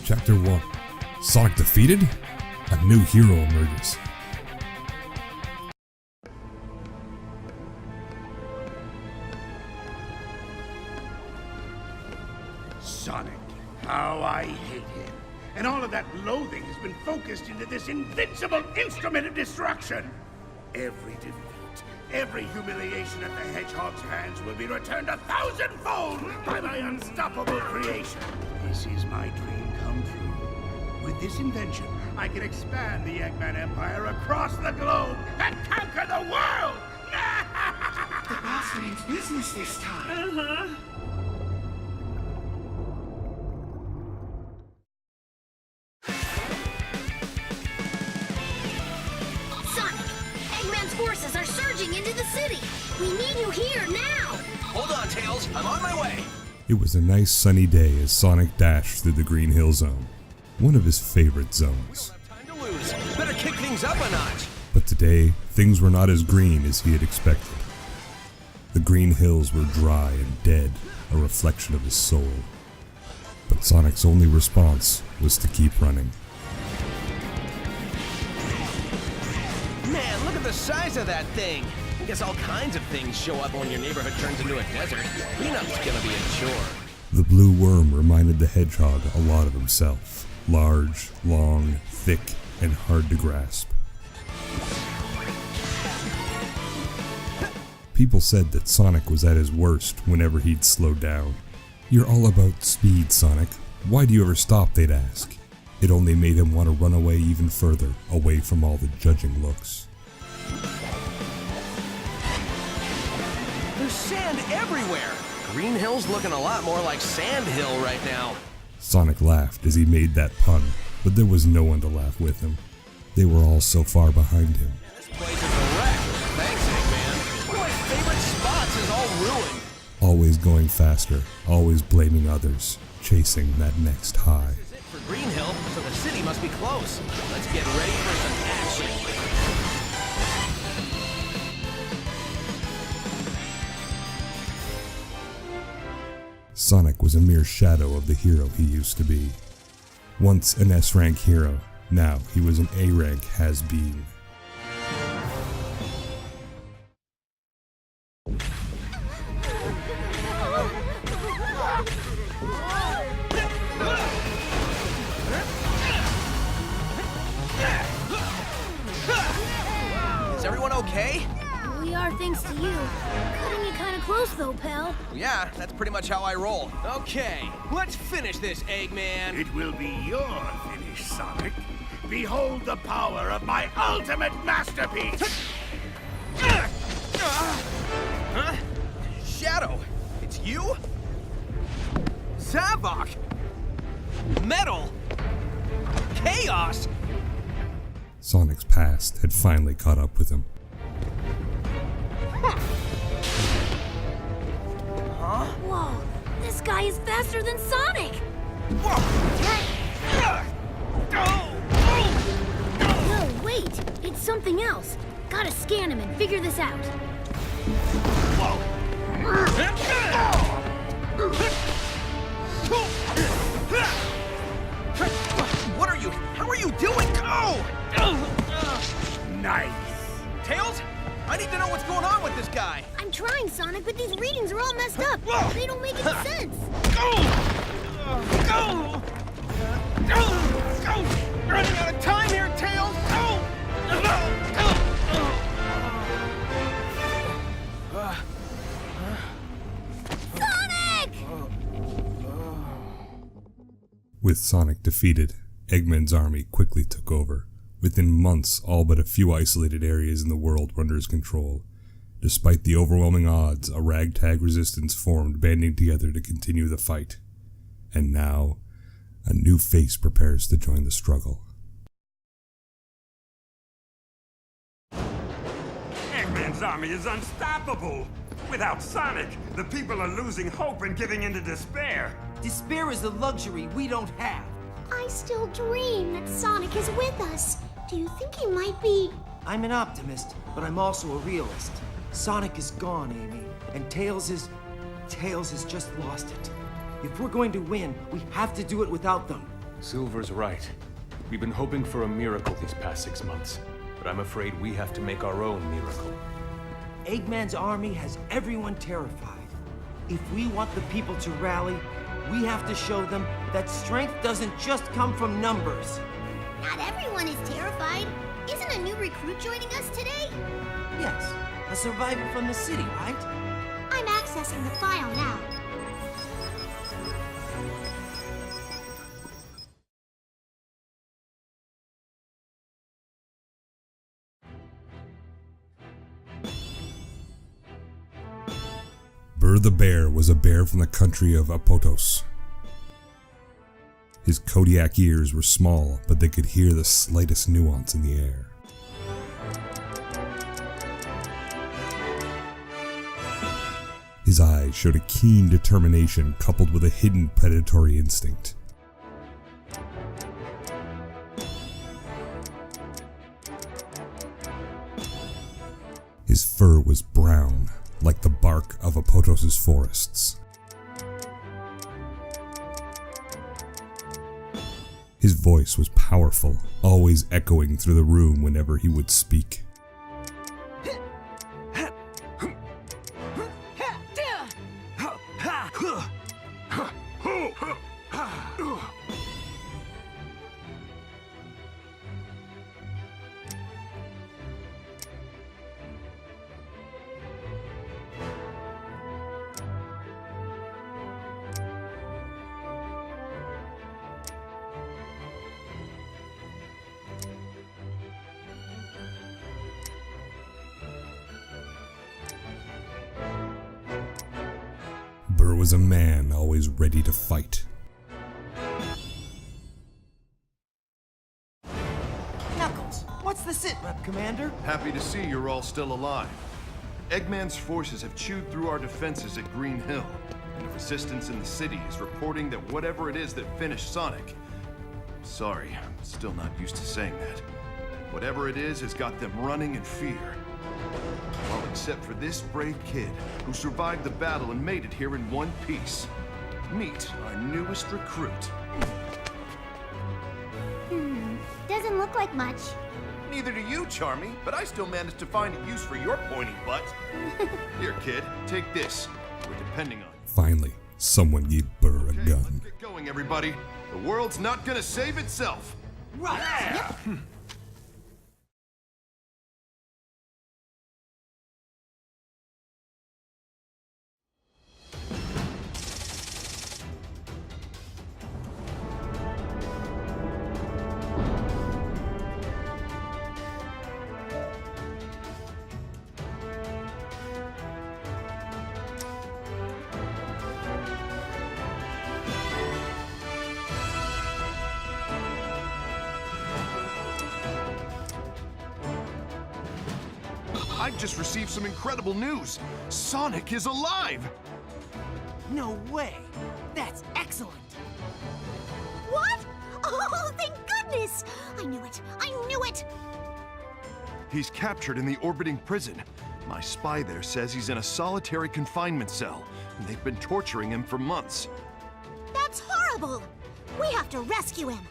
Chapter 1. Sonic defeated? A new hero emerges. Sonic, how I hate him. And all of that loathing has been focused into this invincible instrument of destruction. Every defeat, every humiliation at the Hedgehog's hands will be returned 1,000-fold by my unstoppable creation. This is my dream come true. With this invention, I can expand the Eggman Empire across the globe and conquer the world! The boss means business this time. Forces are surging into the city. We need you here now. Hold on, Tails. I'm on my way. It was a nice sunny day as Sonic dashed through the Green Hill Zone, one of his favorite zones. Time to lose. Better kick things up a notch. But today, things were not as green as he had expected. The green hills were dry and dead, a reflection of his soul. But Sonic's only response was to keep running. Man, look at the size of that thing. I guess all kinds of things show up when your neighborhood turns into a desert. Cleanup's gonna be a chore. The blue worm reminded the hedgehog a lot of himself. Large, long, thick, and hard to grasp. People said that Sonic was at his worst whenever he'd slow down. "You're all about speed, Sonic. Why do you ever stop?" they'd ask. It only made him want to run away even further, away from all the judging looks. There's sand everywhere. Green Hill's looking a lot more like Sand Hill right now. Sonic laughed as he made that pun, but there was no one to laugh with him. They were all so far behind him. This place is a wreck. Thanks, Eggman. One of my favorite spots is all ruined. Always going faster, always blaming others, chasing that next high. This is it for Green Hill, so the city must be close. Let's get ready for some action. Sonic was a mere shadow of the hero he used to be. Once an S-rank hero, now he was an A-rank has-been. Is everyone okay? We are, thanks to you. Cutting it kind of close, though, pal. Yeah, that's pretty much how I roll. Okay, let's finish this, Eggman. It will be your finish, Sonic. Behold the power of my ultimate masterpiece! Huh? Shadow, it's you? Zavok! Metal! Chaos! Sonic's past had finally caught up with him. Huh? Whoa, this guy is faster than Sonic! No, wait, it's something else. Gotta scan him and figure this out. What are you? How are you doing? Go! Nice. Tails? I need to know what's going on with this guy. I'm trying, Sonic, but these readings are all messed up. They don't make any sense. Go! Running out of time here, Tails! Go! Sonic! With Sonic defeated, Eggman's army quickly took over. Within months, all but a few isolated areas in the world were under his control. Despite the overwhelming odds, a ragtag resistance formed, banding together to continue the fight. And now, a new face prepares to join the struggle. Eggman's army is unstoppable! Without Sonic, the people are losing hope and giving into despair. Despair is a luxury we don't have. I still dream that Sonic is with us. Do you think he might be... I'm an optimist, but I'm also a realist. Sonic is gone, Amy, and Tails has just lost it. If we're going to win, we have to do it without them. Silver's right. We've been hoping for a miracle these past 6 months, but I'm afraid we have to make our own miracle. Eggman's army has everyone terrified. If we want the people to rally, we have to show them that strength doesn't just come from numbers. Not everyone is terrified. Isn't a new recruit joining us today? Yes, a survivor from the city, right? I'm accessing the file now. Burr the bear was a bear from the country of Apotos. His Kodiak ears were small, but they could hear the slightest nuance in the air. His eyes showed a keen determination coupled with a hidden predatory instinct. His fur was brown, like the bark of Apotos' forests. His voice was powerful, always echoing through the room whenever he would speak. Burr was a man always ready to fight. Knuckles, what's the sit rep, Commander? Happy to see you're all still alive. Eggman's forces have chewed through our defenses at Green Hill, and the resistance in the city is reporting that whatever it is that finished Sonic... Sorry, I'm still not used to saying that. Whatever it is has got them running in fear. All except for this brave kid who survived the battle and made it here in one piece. Meet our newest recruit. Doesn't look like much. Neither do you, Charmy, but I still managed to find a use for your pointy butt. Here, kid, take this. We're depending on you. Finally, someone gave Burr a gun. Let's get going, everybody. The world's not gonna save itself. Right. Yeah. I've just received some incredible news. Sonic is alive! No way. That's excellent. What? Oh, thank goodness! I knew it! I knew it! He's captured in the orbiting prison. My spy there says he's in a solitary confinement cell, and they've been torturing him for months. That's horrible! We have to rescue him!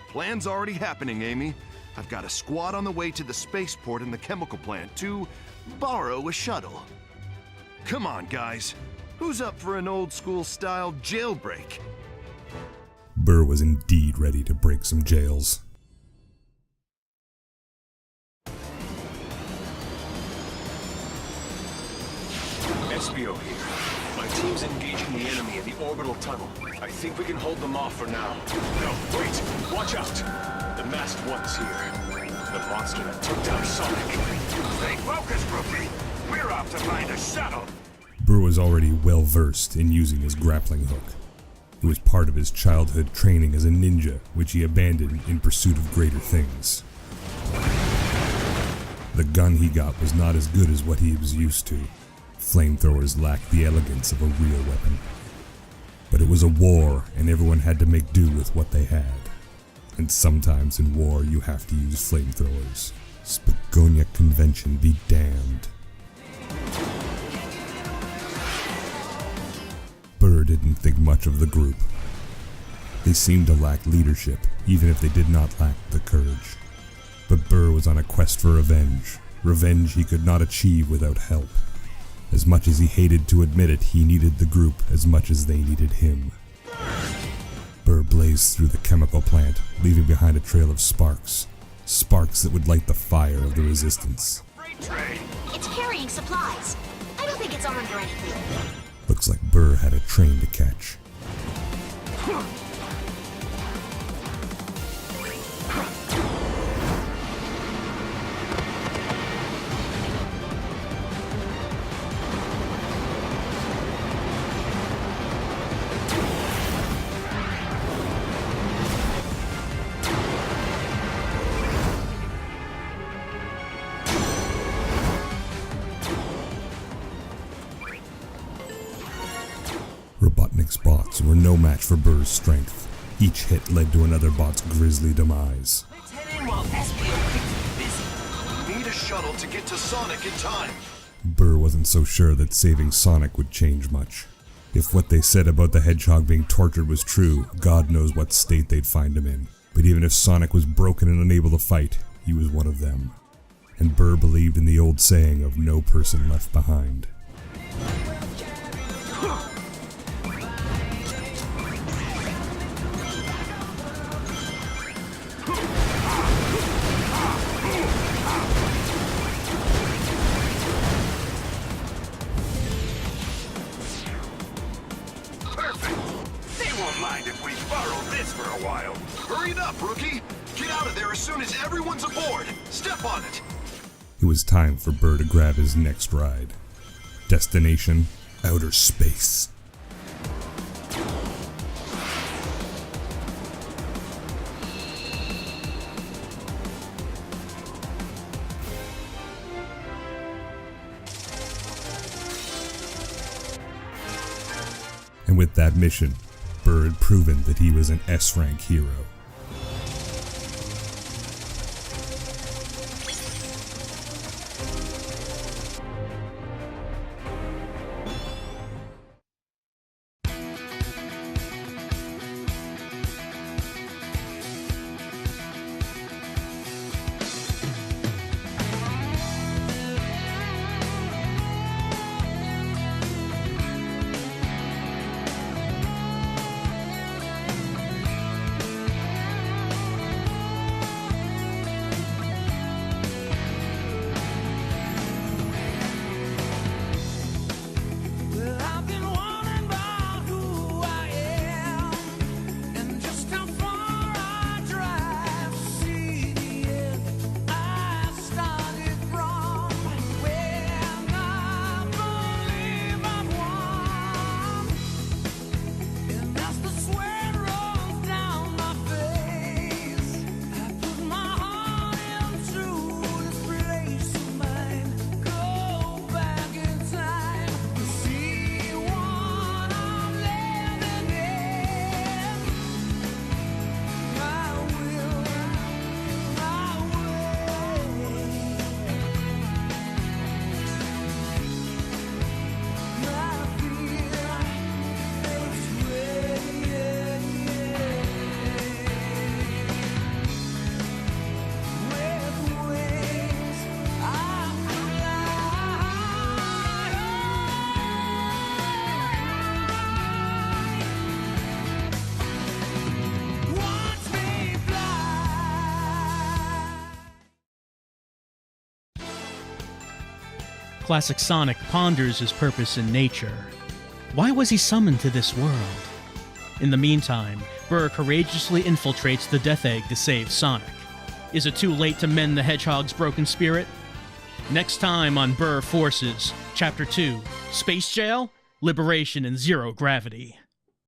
Plan's already happening, Amy. I've got a squad on the way to the spaceport and the chemical plant to borrow a shuttle. Come on, guys. Who's up for an old-school style jailbreak? Burr was indeed ready to break some jails. SBO here. My team's engaging the enemy in the orbital tunnel. I think we can hold them off for now. No, wait! Watch out! The masked one's here. The monster that took down Sonic. Stay focused, rookie. We're off to find a shuttle. Burr was already well versed in using his grappling hook. It was part of his childhood training as a ninja, which he abandoned in pursuit of greater things. The gun he got was not as good as what he was used to. Flamethrowers lacked the elegance of a real weapon. But it was a war, and everyone had to make do with what they had. And sometimes in war you have to use flamethrowers. Spagonia convention be damned. Burr didn't think much of the group. They seemed to lack leadership, even if they did not lack the courage. But Burr was on a quest for revenge. Revenge he could not achieve without help. As much as he hated to admit it, he needed the group as much as they needed him. Burr blazed through the chemical plant, leaving behind a trail of sparks. Sparks that would light the fire of the resistance. It's carrying supplies. I don't think it's armed or anything. Looks like Burr had a train to catch. Robotnik's bots were no match for Burr's strength. Each hit led to another bot's grisly demise. Let's head in while Espio keeps busy. Need a shuttle to get to Sonic in time. Burr wasn't so sure that saving Sonic would change much. If what they said about the Hedgehog being tortured was true, God knows what state they'd find him in. But even if Sonic was broken and unable to fight, he was one of them. And Burr believed in the old saying of no person left behind. Mind if we borrow this for a while? Hurry it up, rookie! Get out of there as soon as everyone's aboard! Step on it! It was time for Burr to grab his next ride. Destination: outer space. And with that mission, Burr had proven that he was an S-rank hero. Classic Sonic ponders his purpose in nature. Why was he summoned to this world? In the meantime, Burr courageously infiltrates the Death Egg to save Sonic. Is it too late to mend the Hedgehog's broken spirit? Next time on Burr Forces, Chapter 2, Space Jail, Liberation in Zero Gravity.